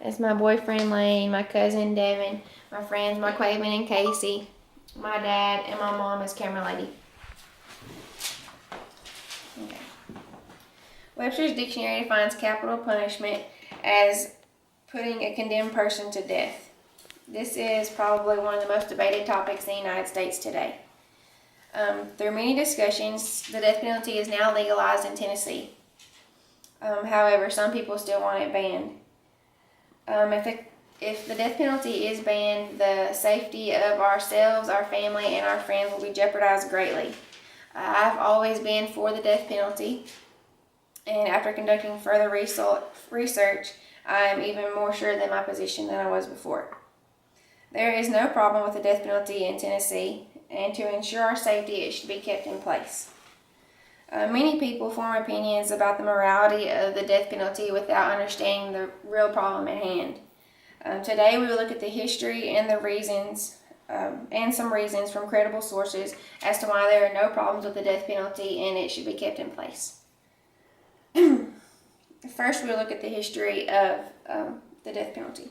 That's my boyfriend Lane, my cousin Devin, my friends McQuaven and Casey, my dad, and my mom is Camera Lady. Okay. Webster's Dictionary defines capital punishment as putting a condemned person to death. This is probably one of the most debated topics in the United States today. Through many discussions, the death penalty is now legalized in Tennessee. However, some people still want it banned. If the death penalty is banned, the safety of ourselves, our family, and our friends will be jeopardized greatly. I've always been for the death penalty, and after conducting further research, I'm even more sure than my position than I was before. There is no problem with the death penalty in Tennessee, and to ensure our safety, it should be kept in place. Many people form opinions about the morality of the death penalty without understanding the real problem at hand. Today we will look at the history and the reasons, and some reasons from credible sources as to why there are no problems with the death penalty and it should be kept in place. First, we'll look at the history of the death penalty.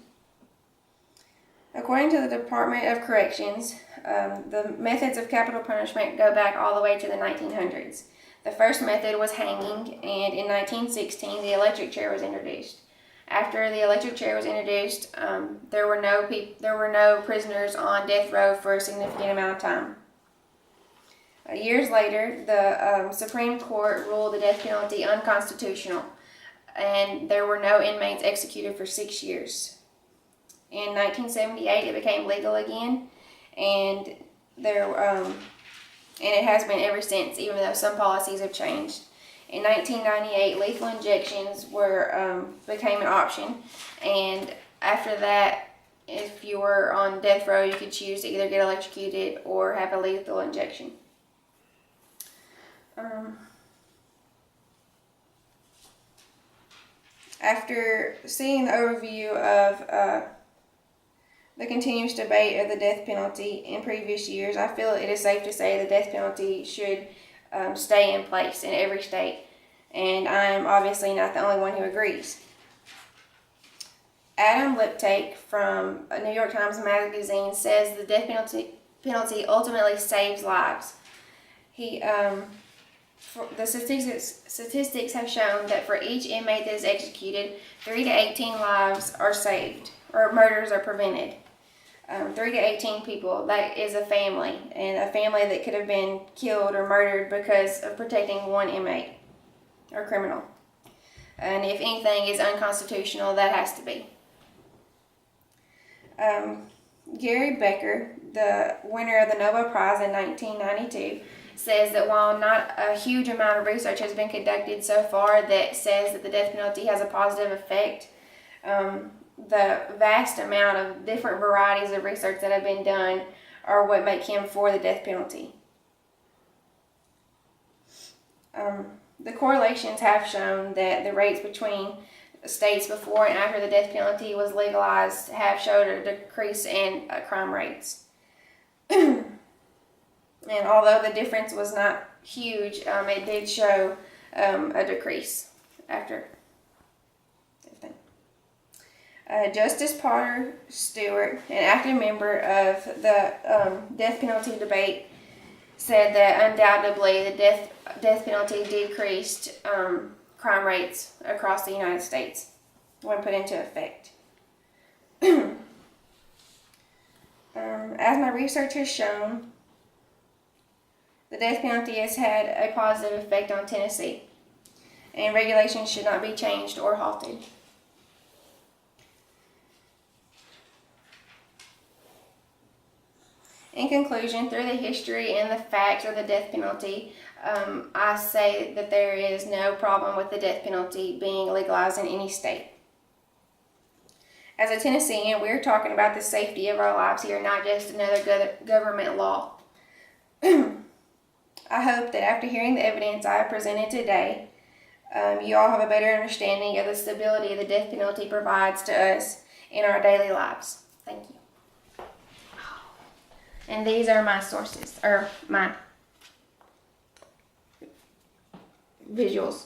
According to the Department of Corrections, the methods of capital punishment go back all the way to the 1900s. The first method was hanging, and in 1916, the electric chair was introduced. After the electric chair was introduced, there were no prisoners on death row for a significant amount of time. Years later, the Supreme Court ruled the death penalty unconstitutional, and there were no inmates executed for 6 years. In 1978, it became legal again, and it has been ever since, even though some policies have changed. In 1998, lethal injections became an option, and after that, if you were on death row, you could choose to either get electrocuted or have a lethal injection. After seeing the overview of the continuous debate of the death penalty in previous years, I feel it is safe to say the death penalty should stay in place in every state, and I'm obviously not the only one who agrees. Adam Liptak from New York Times Magazine says the death penalty ultimately saves lives. The statistics have shown that for each inmate that is executed, 3 to 18 lives are saved, or murders are prevented. 3 to 18 people, that is a family, and a family that could have been killed or murdered because of protecting one inmate or criminal. And if anything is unconstitutional, that has to be. Gary Becker, the winner of the Nobel Prize in 1992, says that while not a huge amount of research has been conducted so far that says that the death penalty has a positive effect, the vast amount of different varieties of research that have been done are what make him for the death penalty. The correlations have shown that the rates between states before and after the death penalty was legalized have showed a decrease in crime rates. And although the difference was not huge, it did show a decrease after. Justice Potter Stewart, an active member of the death penalty debate, said that undoubtedly the death penalty decreased crime rates across the United States when put into effect. As my research has shown, the death penalty has had a positive effect on Tennessee, and regulations should not be changed or halted. In conclusion, through the history and the facts of the death penalty, I say that there is no problem with the death penalty being legalized in any state. As a Tennessean, we're talking about the safety of our lives here, not just another government law. I hope that after hearing the evidence I have presented today, you all have a better understanding of the stability the death penalty provides to us in our daily lives. Thank you. And these are my sources, or my visuals.